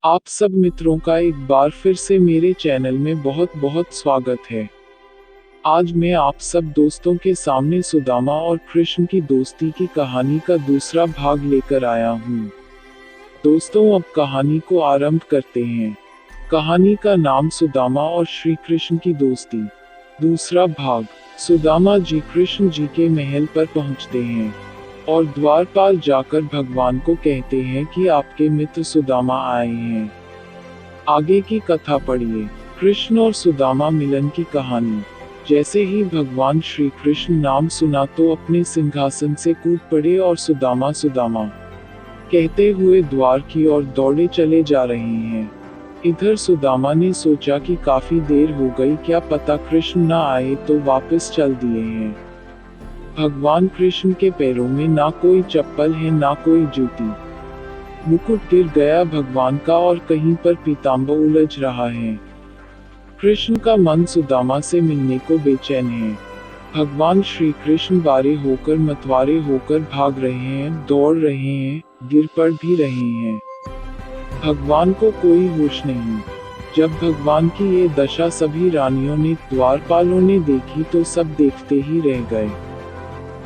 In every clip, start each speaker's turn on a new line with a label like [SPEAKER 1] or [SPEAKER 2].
[SPEAKER 1] आप सब मित्रों का एक बार फिर से मेरे चैनल में बहुत बहुत स्वागत है। आज मैं आप सब दोस्तों के सामने सुदामा और कृष्ण की दोस्ती की कहानी का दूसरा भाग लेकर आया हूँ। दोस्तों, अब कहानी को आरंभ करते हैं। कहानी का नाम सुदामा और श्री कृष्ण की दोस्ती। दूसरा भाग। सुदामा जी कृष्ण जी के महल पर पहुँचते हैं और द्वारपाल जाकर भगवान को कहते हैं कि आपके मित्र सुदामा आए हैं। आगे की कथा पढ़िए। कृष्ण और सुदामा मिलन की कहानी। जैसे ही भगवान श्री कृष्ण नाम सुना तो अपने सिंहासन से कूद पड़े और सुदामा सुदामा कहते हुए द्वार की ओर दौड़े चले जा रहे हैं। इधर सुदामा ने सोचा कि काफी देर हो गई, क्या पता कृष्ण ना आए तो वापस चल दिए हैं। भगवान कृष्ण के पैरों में ना कोई चप्पल है ना कोई जूती। मुकुट गिर गया भगवान का और कहीं पर पीताम्बर उलझ रहा है। कृष्ण का मन सुदामा से मिलने को बेचैन है। भगवान श्री कृष्ण बारे होकर मतवारे होकर भाग रहे हैं, दौड़ रहे हैं, गिर पड़ भी रहे हैं। भगवान को कोई होश नहीं। जब भगवान की ये दशा सभी रानियों ने द्वारपालों ने देखी तो सब देखते ही रह गए।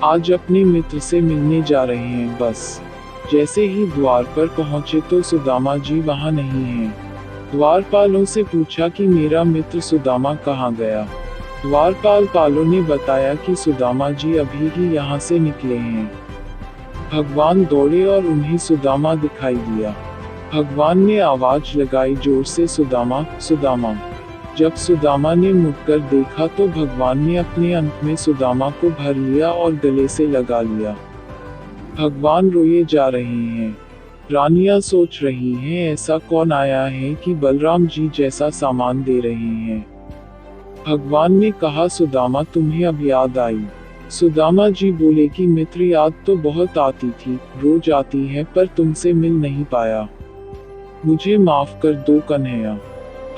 [SPEAKER 1] आज अपने मित्र से मिलने जा रहे हैं बस। जैसे ही द्वार पर पहुंचे तो सुदामा जी वहां नहीं हैं। द्वारपालों से पूछा कि मेरा मित्र सुदामा कहाँ गया। द्वारपालों ने बताया कि सुदामा जी अभी ही यहाँ से निकले हैं। भगवान दौड़े और उन्हें सुदामा दिखाई दिया। भगवान ने आवाज लगाई जोर से, सुदामा सुदामा। जब सुदामा ने मुड़कर देखा तो भगवान ने अपने अंत में सुदामा को भर लिया और गले से लगा लिया। भगवान रोए जा रहे हैं। रानियां सोच रही हैं ऐसा कौन आया है कि बलराम जी जैसा सामान दे रहे हैं। भगवान ने कहा, सुदामा तुम्हें अब याद आई। सुदामा जी बोले कि मित्र याद तो बहुत आती थी, रोज आती है, पर तुमसे मिल नहीं पाया। मुझे माफ कर दो कन्हैया।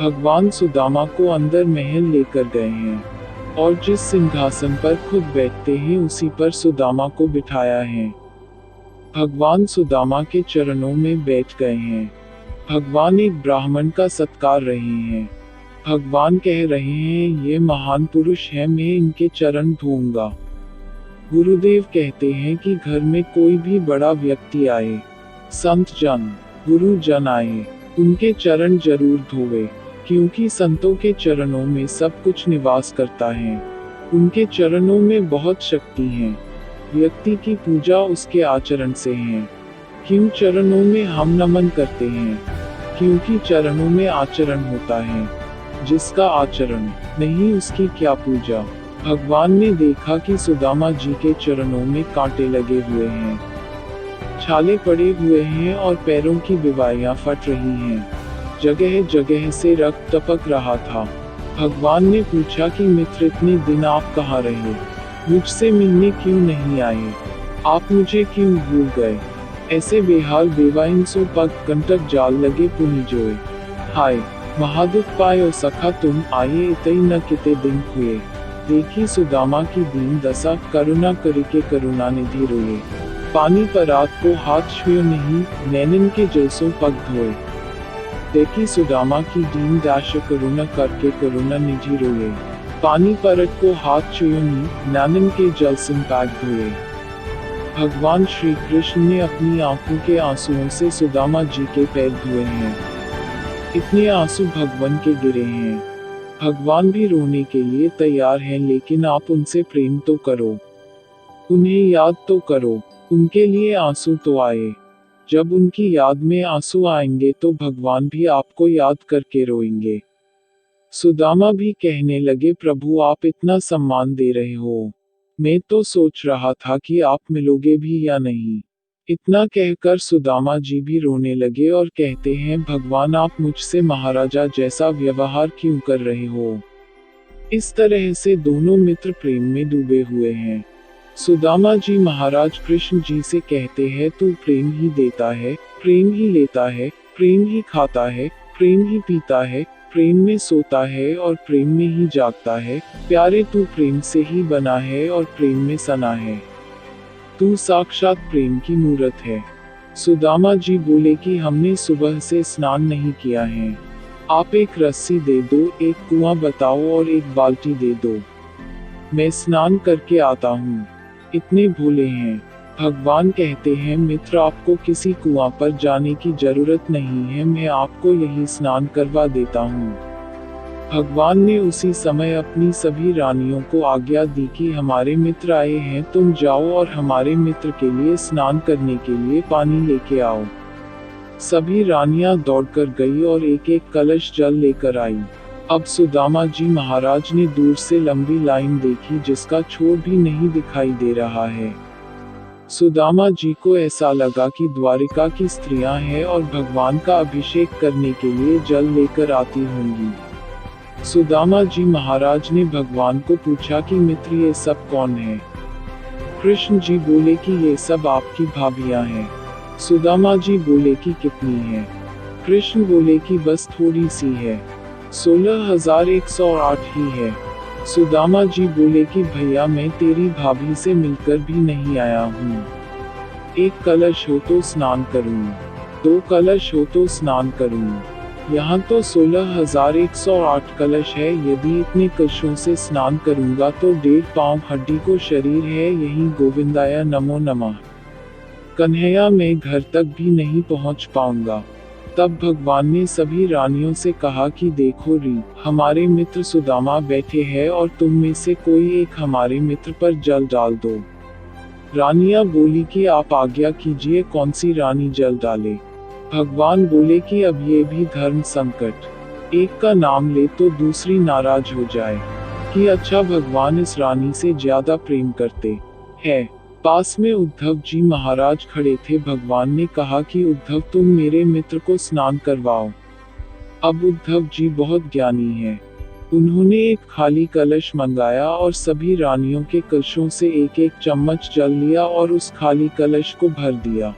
[SPEAKER 1] भगवान सुदामा को अंदर महल लेकर गए हैं और जिस सिंहासन पर खुद बैठते हैं उसी पर सुदामा को बिठाया है। भगवान सुदामा के चरणों में बैठ गए हैं। भगवान एक ब्राह्मण का सत्कार रहे हैं। भगवान कह रहे हैं ये महान पुरुष हैं, मैं इनके चरण धोऊंगा। गुरुदेव कहते हैं कि घर में कोई भी बड़ा व्यक्ति आए, संत जन, गुरु जन आए, उनके चरण जरूर धोवे, क्योंकि संतों के चरणों में सब कुछ निवास करता है। उनके चरणों में बहुत शक्ति है। व्यक्ति की पूजा उसके आचरण से है। क्यों चरणों में हम नमन करते हैं? क्योंकि चरणों में आचरण होता है। जिसका आचरण नहीं उसकी क्या पूजा। भगवान ने देखा कि सुदामा जी के चरणों में कांटे लगे हुए हैं, छाले पड़े हुए हैं और पैरों की विवाइयां फट रही हैं। जगह जगह से रक्त टपक रहा था। भगवान ने पूछा कि मित्र इतने दिन आप कहाँ रहे? मुझसे मिलने क्यों नहीं आए? आप मुझे क्यों भूल गए? ऐसे बेहाल बेवाइन सो पग कंटक जाल लगे पुनि जोए। हाय महादुख पायो सखा तुम आए इतई न किते दिन हुए। देखी सुदामा की दीन दशा, करुणा करके करुणा निधि रोए। पानी पर रात को हाथ छुए नहीं, नैनन के जलसों पग धोए। देखी सुदामा की दीन दशा, करुणा करके करुणा निधि रोए। पानी परत को हाथ छुए नहीं, नैनन के जलसों पग धोए। भगवान श्री कृष्ण ने अपनी आंखों के आंसुओं से सुदामा जी के पैर धोए हैं। इतने आंसू भगवान के गिरे हैं। भगवान भी रोने के लिए तैयार हैं, लेकिन आप उनसे प्रेम तो करो, उन्हें याद तो करो, उनके लिए आंसू तो आए। जब उनकी याद में आंसू आएंगे तो भगवान भी आपको याद करके रोएंगे। सुदामा भी कहने लगे, प्रभु आप इतना सम्मान दे रहे हो, मैं तो सोच रहा था कि आप मिलोगे भी या नहीं। इतना कहकर सुदामा जी भी रोने लगे और कहते हैं, भगवान आप मुझसे महाराजा जैसा व्यवहार क्यों कर रहे हो? इस तरह से दोनों मित्र प्रेम में डूबे हुए हैं। सुदामा जी महाराज कृष्ण जी से कहते हैं, तू प्रेम ही देता है, प्रेम ही लेता है, प्रेम ही खाता है, प्रेम ही पीता है, प्रेम में सोता है और प्रेम में ही जागता है। प्यारे तू प्रेम से ही बना है और प्रेम में सना है। तू साक्षात प्रेम की मूरत है। सुदामा जी बोले कि हमने सुबह से स्नान नहीं किया है। आप एक रस्सी दे दो, एक कुआं बताओ और एक बाल्टी दे दो। मैं स्नान करके आता हूँ। इतने भोले हैं। भगवान कहते हैं, मित्र आपको किसी कुआं पर जाने की जरूरत नहीं है, मैं आपको यही स्नान करवा देता हूँ। भगवान ने उसी समय अपनी सभी रानियों को आज्ञा दी कि हमारे मित्र आए हैं, तुम जाओ और हमारे मित्र के लिए स्नान करने के लिए पानी लेके आओ। सभी रानियां दौड़कर गई और एक एक कलश जल लेकर आई। अब सुदामा जी महाराज ने दूर से लंबी लाइन देखी जिसका छोर भी नहीं दिखाई दे रहा है। सुदामा जी को ऐसा लगा कि द्वारिका की स्त्रियां हैं और भगवान का अभिषेक करने के लिए जल लेकर आती होंगी। सुदामा जी महाराज ने भगवान को पूछा कि मित्र ये सब कौन है? कृष्ण जी बोले कि ये सब आपकी भाभियां हैं। सुदामा जी बोले कि कितनी है? कृष्ण बोले कि बस थोड़ी सी है, 16,108 ही है। सुदामा जी बोले कि भैया मैं तेरी भाभी से मिलकर भी नहीं आया हूँ। एक कलश हो तो स्नान करूँ, 2 कलश हो तो स्नान करूँ। यहाँ तो 16,108 कलश है, यदि इतने कलशों से स्नान करूँगा तो 1.5 पाँव हड्डी को शरीर है, यही गोविंदाया नमो नमः। कन्हैया मैं घर तक भी नहीं पहुँच पाऊंगा। तब भगवान ने सभी रानियों से कहा कि देखो री, हमारे मित्र सुदामा बैठे हैं और तुम में से कोई एक हमारे मित्र पर जल डाल दो। रानियां बोली कि आप आज्ञा कीजिए, कौन सी रानी जल डाले? भगवान बोले कि अब ये भी धर्म संकट, एक का नाम ले तो दूसरी नाराज हो जाए कि अच्छा भगवान इस रानी से ज्यादा प्रेम करते हैं। पास में उद्धव जी महाराज खड़े थे। भगवान ने कहा कि उद्धव तुम मेरे मित्र को स्नान करवाओ। अब उद्धव जी बहुत ज्ञानी हैं। उन्होंने एक खाली कलश मंगाया और सभी रानियों के कलशों से एक एक चम्मच जल लिया और उस खाली कलश को भर दिया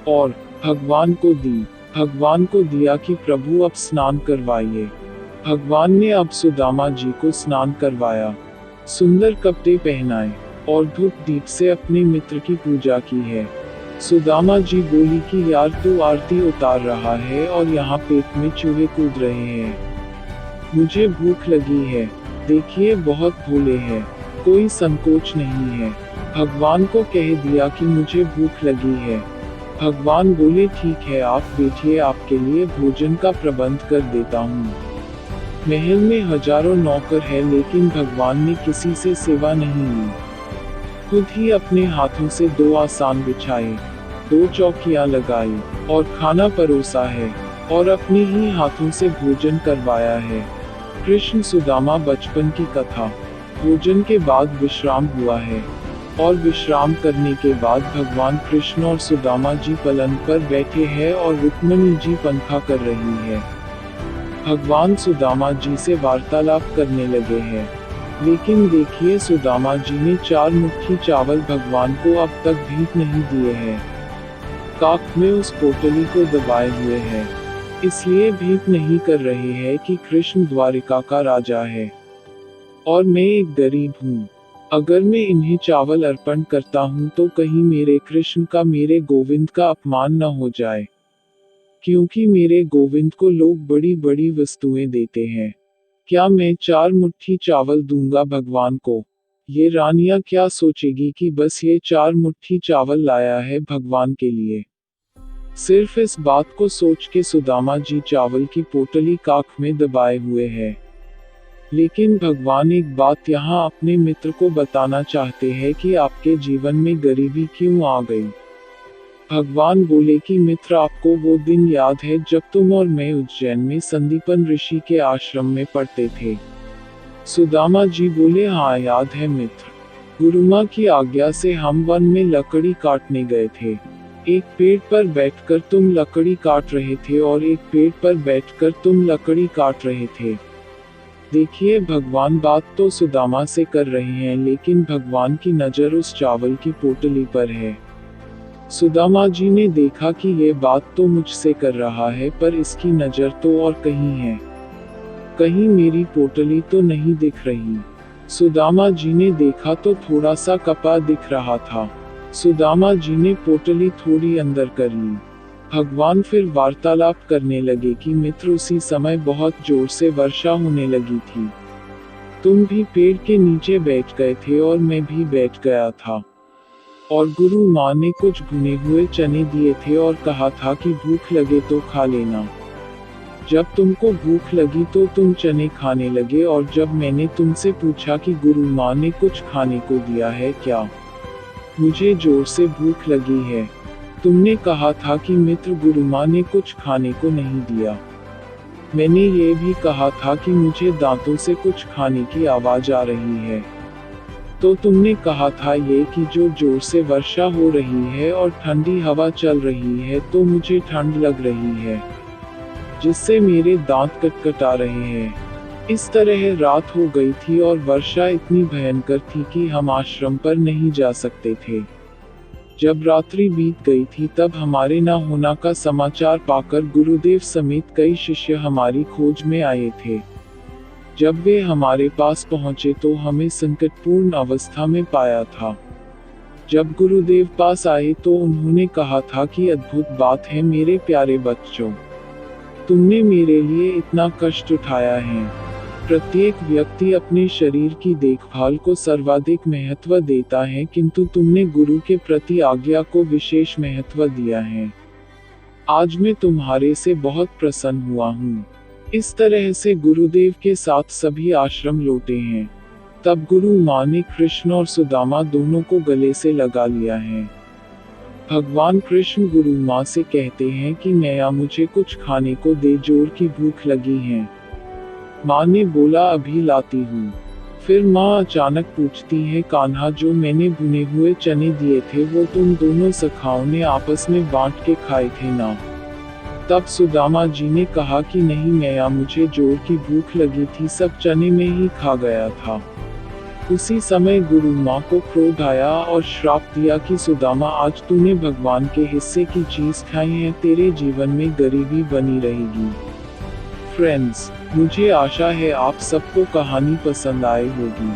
[SPEAKER 1] और भगवान को दी। भगवान को दिया कि प्रभु अब स्नान करवाइए। भगवान ने अब सुदामा जी को स्नान करवाया, सुंदर कपड़े पहनाए और धूप दीप से अपने मित्र की पूजा की है। सुदामा जी बोली कि यार तू आरती उतार रहा है और यहाँ पेट में चूहे कूद रहे हैं, मुझे भूख लगी है। देखिए बहुत भोले हैं, कोई संकोच नहीं है। भगवान को कह दिया कि मुझे भूख लगी है। भगवान बोले ठीक है आप बैठिए, आपके लिए भोजन का प्रबंध कर देता हूँ। महल में हजारों नौकर है लेकिन भगवान ने किसी से सेवा नहीं ली। खुद ही अपने हाथों से 2 आसान बिछाए, 2 चौकियां लगाई और खाना परोसा है और अपने ही हाथों से भोजन करवाया है। कृष्ण सुदामा बचपन की कथा। भोजन के बाद विश्राम हुआ है और विश्राम करने के बाद भगवान कृष्ण और सुदामा जी पलंग पर बैठे हैं और रुक्मिणी जी पंखा कर रही है। भगवान सुदामा जी से वार्तालाप करने लगे हैं, लेकिन देखिए सुदामा जी ने 4 मुट्ठी चावल भगवान को अब तक भीख नहीं दिए हैं। काख में उस पोटली को दबाए हुए हैं, इसलिए भीख नहीं कर रहे हैं कि कृष्ण द्वारिका का राजा है और मैं एक गरीब हूँ। अगर मैं इन्हें चावल अर्पण करता हूँ तो कहीं मेरे कृष्ण का, मेरे गोविंद का अपमान न हो जाए, क्योंकि मेरे गोविंद को लोग बड़ी बड़ी वस्तुएं देते हैं। क्या मैं 4 मुट्ठी चावल दूंगा भगवान को? ये रानियां क्या सोचेगी कि बस ये 4 मुट्ठी चावल लाया है भगवान के लिए। सिर्फ इस बात को सोच के सुदामा जी चावल की पोटली काख में दबाए हुए हैं। लेकिन भगवान एक बात यहाँ अपने मित्र को बताना चाहते हैं कि आपके जीवन में गरीबी क्यों आ गई। भगवान बोले कि मित्र आपको वो दिन याद है जब तुम और मैं उज्जैन में संदीपन ऋषि के आश्रम में पढ़ते थे? सुदामा जी बोले हाँ याद है मित्र, गुरुमा की आज्ञा से हम वन में लकड़ी काटने गए थे। एक पेड़ पर बैठकर तुम लकड़ी काट रहे थे और एक पेड़ पर बैठकर तुम लकड़ी काट रहे थे। देखिए भगवान बात तो सुदामा से कर रहे हैं लेकिन भगवान की नजर उस चावल की पोटली पर है। सुदामा जी ने देखा कि ये बात तो मुझसे कर रहा है पर इसकी नजर तो और कहीं है, कहीं मेरी पोटली तो नहीं दिख रही। सुदामा जी ने देखा तो थोड़ा सा कपा दिख रहा था। सुदामा जी ने पोटली थोड़ी अंदर कर ली। भगवान फिर वार्तालाप करने लगे कि मित्र, उसी समय बहुत जोर से वर्षा होने लगी थी। तुम भी पेड़ के नीचे बैठ गए थे और मैं भी बैठ गया था। और गुरु माँ ने कुछ भुने हुए चने दिए थे और कहा था कि भूख लगे तो खा लेना। जब तुमको भूख लगी तो तुम चने खाने लगे, और जब मैंने तुमसे पूछा कि गुरु माँ ने कुछ खाने को दिया है क्या, मुझे जोर से भूख लगी है, तुमने कहा था कि मित्र, गुरु माँ ने कुछ खाने को नहीं दिया। मैंने ये भी कहा था कि मुझे दांतों से कुछ खाने की आवाज आ रही है, तो तुमने कहा था ये कि जो जोर से वर्षा हो रही है और ठंडी हवा चल रही है तो मुझे ठंड लग रही है, जिससे मेरे दांत कटकटा रहे हैं। इस तरह रात हो गई थी और वर्षा इतनी भयंकर थी कि हम आश्रम पर नहीं जा सकते थे। जब रात्रि बीत गई थी तब हमारे न होना का समाचार पाकर गुरुदेव समेत कई शिष्य हमारी खोज में आए थे। जब वे हमारे पास पहुंचे तो हमें संकटपूर्ण अवस्था में पाया था। जब गुरुदेव पास आए तो उन्होंने कहा था कि अद्भुत बात है मेरे प्यारे बच्चों, तुमने मेरे लिए इतना कष्ट उठाया है। प्रत्येक व्यक्ति अपने शरीर की देखभाल को सर्वाधिक महत्व देता है, किंतु तुमने गुरु के प्रति आज्ञा को विशेष महत्व दिया है। आज मैं तुम्हारे से बहुत प्रसन्न हुआ हूँ। इस तरह से गुरुदेव के साथ सभी आश्रम लौटे हैं। तब गुरु माँ ने कृष्ण और सुदामा दोनों को गले से लगा लिया है। भगवान कृष्ण गुरु माँ से कहते हैं कि मैया, मुझे कुछ खाने को दे, जोर की भूख लगी है। माँ ने बोला, अभी लाती हूँ। फिर माँ अचानक पूछती है, कान्हा, जो मैंने भुने हुए चने दिए थे वो तुम दोनों सखाओं ने आपस में बांट के खाए थे ना? तब सुदामा जी ने कहा कि नहीं मैया, मुझे जोर की भूख लगी थी, सब चने में ही खा गया था। उसी समय गुरु माँ को क्रोध आया और श्राप दिया कि सुदामा, आज तूने भगवान के हिस्से की चीज खाई है, तेरे जीवन में गरीबी बनी रहेगी। फ्रेंड्स, मुझे आशा है आप सबको कहानी पसंद आई होगी।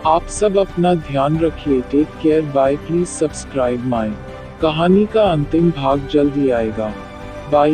[SPEAKER 1] आप सब अपना ध्यान रखिए। Take care, bye. Please subscribe my. कहानी का अंतिम भाग जल्दी आएगा। बाय।